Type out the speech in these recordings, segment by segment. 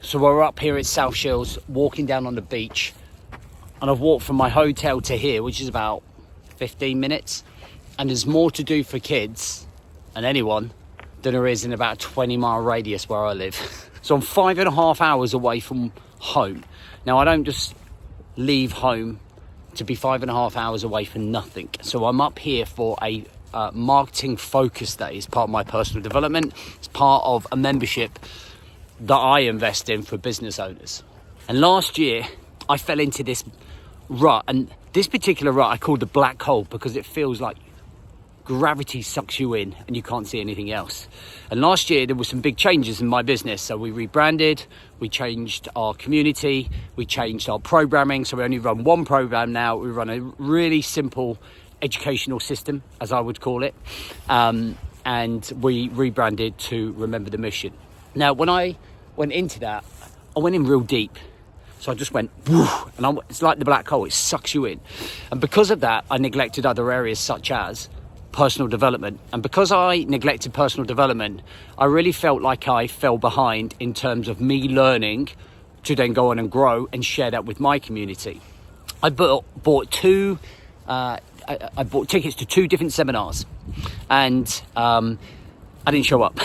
So we're up here at South Shields, walking down on the beach, and I've walked from my hotel to here, which is about 15 minutes. And there's more to do for kids and anyone than there is in about a 20-mile radius where I live. So I'm 5.5 hours away from home. Now, I don't just leave home to be 5.5 hours away for nothing. So I'm up here for a marketing focus day. It's part of my personal development. It's part of a membership that I invest in for business owners. And last year, I fell into this rut. And this particular rut I called the black hole because it feels like gravity sucks you in and you can't see anything else. And last year there were some big changes in my business. So we rebranded, we changed our community, we changed our programming. So we only run one program now. We run a really simple educational system, as I would call it. And we rebranded to Remember the Mission. Now, when I went into that, I went in real deep. So I just went, whoo, and it's like the black hole, it sucks you in. And because of that, I neglected other areas such as personal development. And because I neglected personal development, I really felt like I fell behind in terms of me learning to then go on and grow and share that with my community. I bought tickets to 2 different seminars, and I didn't show up.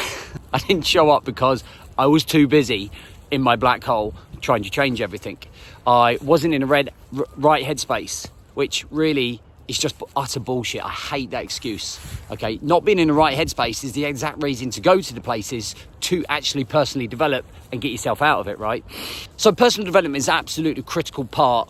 I didn't show up because I was too busy in my black hole trying to change everything. I wasn't in a right headspace, which really is just utter bullshit. I hate that excuse. Okay, not being in the right headspace is the exact reason to go to the places to actually personally develop and get yourself out of it, right? So personal development is absolutely a critical part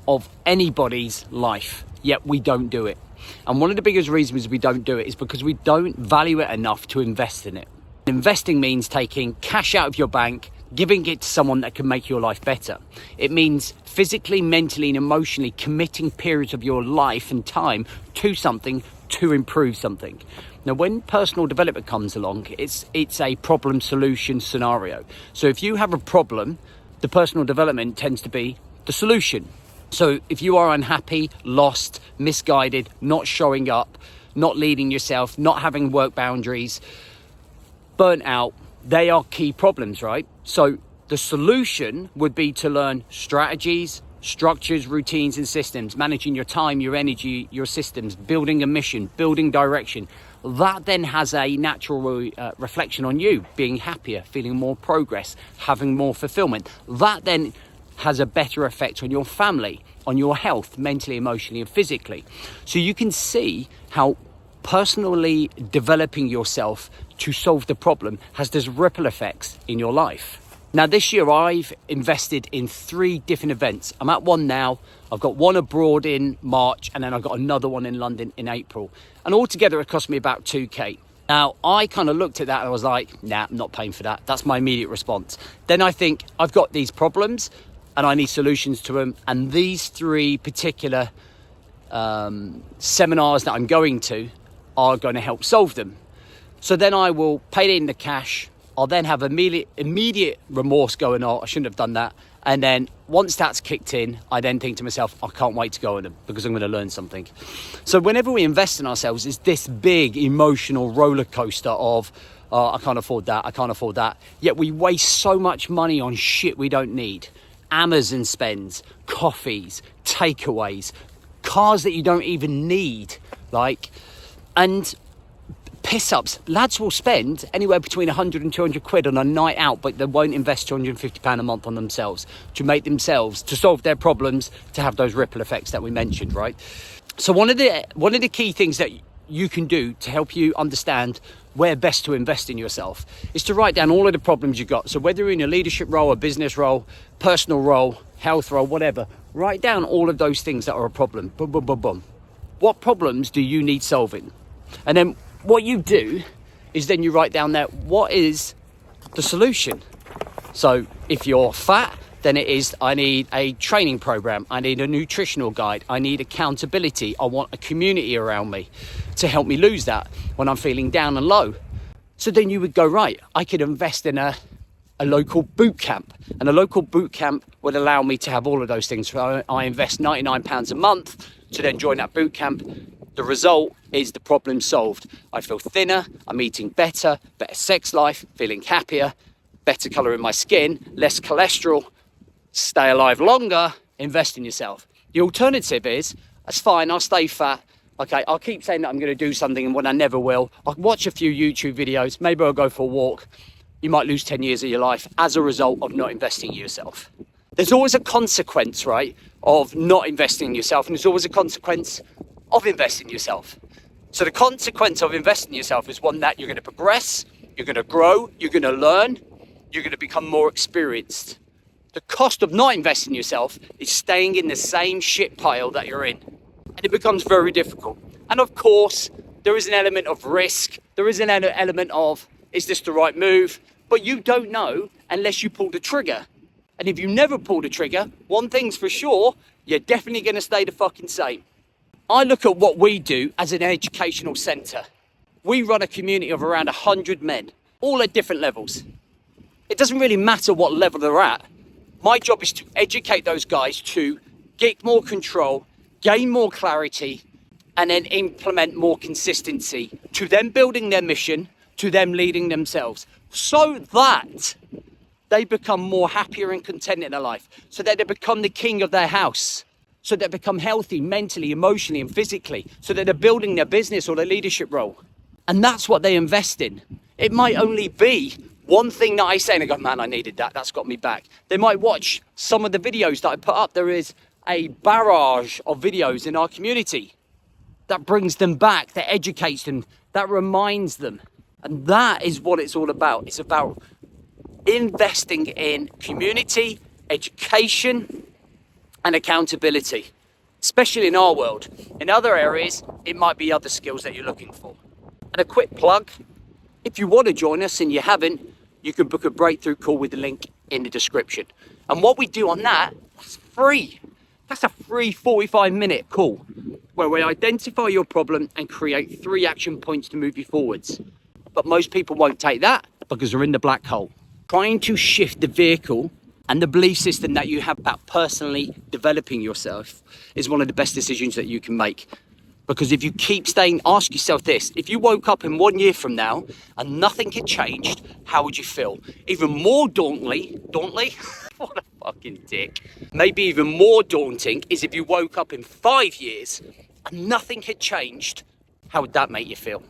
of anybody's life, yet we don't do it. And one of the biggest reasons we don't do it is because we don't value it enough to invest in it. Investing means taking cash out of your bank, giving it to someone that can make your life better. It means physically, mentally, and emotionally committing periods of your life and time to something to improve something. Now, when personal development comes along, it's a problem solution scenario. So if you have a problem, the personal development tends to be the solution. So if you are unhappy, lost, misguided, not showing up, not leading yourself, not having work boundaries, burnt out, they are key problems, right? So the solution would be to learn strategies, structures, routines, and systems, managing your time, your energy, your systems, building a mission, building direction. That then has a natural reflection on you, being happier, feeling more progress, having more fulfillment. That then has a better effect on your family, on your health, mentally, emotionally, and physically. So you can see how personally developing yourself to solve the problem has these ripple effects in your life. Now, this year I've invested in 3 different events. I'm at one now. I've got one abroad in March, and then I've got another one in London in April. And altogether it cost me about 2K. Now, I kind of looked at that and I was like, nah, I'm not paying for that. That's my immediate response. Then I think I've got these problems and I need solutions to them. And these 3 particular seminars that I'm going to are going to help solve them. So then I will pay it in the cash. I'll then have immediate remorse going, oh, I shouldn't have done that. And then once that's kicked in, I then think to myself, I can't wait to go on them because I'm going to learn something. So whenever we invest in ourselves, it's this big emotional roller coaster of, oh, I can't afford that, I can't afford that. Yet we waste so much money on shit we don't need. Amazon spends, coffees, takeaways, cars that you don't even need, and piss-ups. Lads will spend anywhere between 100 and 200 quid on a night out, but they won't invest £250 a month on themselves to solve their problems, to have those ripple effects that we mentioned, right? So one of the key things that you can do to help you understand where best to invest in yourself is to write down all of the problems you've got. So whether you're in a leadership role, a business role, personal role, health role, whatever, write down all of those things that are a problem. Boom, boom, boom, boom. What problems do you need solving? And then what you do is then you write down there, what is the solution? So if you're fat, then it is, I need a training program. I need a nutritional guide. I need accountability. I want a community around me to help me lose that when I'm feeling down and low. So then you would go, right, I could invest in a local boot camp, and a local boot camp would allow me to have all of those things. So I invest £99 a month to then join that boot camp. The result is the problem solved. I feel thinner, I'm eating better, better sex life, feeling happier, better color in my skin, less cholesterol, stay alive longer, invest in yourself. The alternative is, that's fine, I'll stay fat. Okay, I'll keep saying that I'm going to do something and when I never will. I'll watch a few YouTube videos, maybe I'll go for a walk. You might lose 10 years of your life as a result of not investing in yourself. There's always a consequence, right, of not investing in yourself, and there's always a consequence of investing in yourself. So the consequence of investing in yourself is one that you're going to progress, you're going to grow, you're going to learn, you're going to become more experienced. The cost of not investing in yourself is staying in the same shit pile that you're in. And it becomes very difficult. And of course, there is an element of risk. There is an element of, is this the right move? But you don't know unless you pull the trigger. And if you never pull the trigger, one thing's for sure, you're definitely going to stay the fucking same. I look at what we do as an educational centre. We run a community of around 100 men, all at different levels. It doesn't really matter what level they're at. My job is to educate those guys to get more control, gain more clarity, and then implement more consistency to them building their mission, to them leading themselves, so that they become more happier and content in their life, so that they become the king of their house, so that they become healthy mentally, emotionally, and physically, so that they're building their business or their leadership role. And that's what they invest in. It might only be one thing that I say and I go, man, I needed that. That's got me back. They might watch some of the videos that I put up. There is a barrage of videos in our community that brings them back, that educates them, that reminds them. And that is what it's all about. It's about investing in community, education, and accountability, especially in our world. In other areas, it might be other skills that you're looking for. And a quick plug, if you want to join us and you haven't, you can book a breakthrough call with the link in the description. And what we do on that's free. That's a free 45-minute call where we identify your problem and create 3 action points to move you forwards. But most people won't take that because they're in the black hole. Trying to shift the vehicle and the belief system that you have about personally developing yourself is one of the best decisions that you can make. Because if you keep staying, ask yourself this, if you woke up in 1 year from now and nothing had changed, how would you feel? Even more dauntly, what a fucking dick. Maybe even more daunting is if you woke up in 5 years and nothing had changed, how would that make you feel?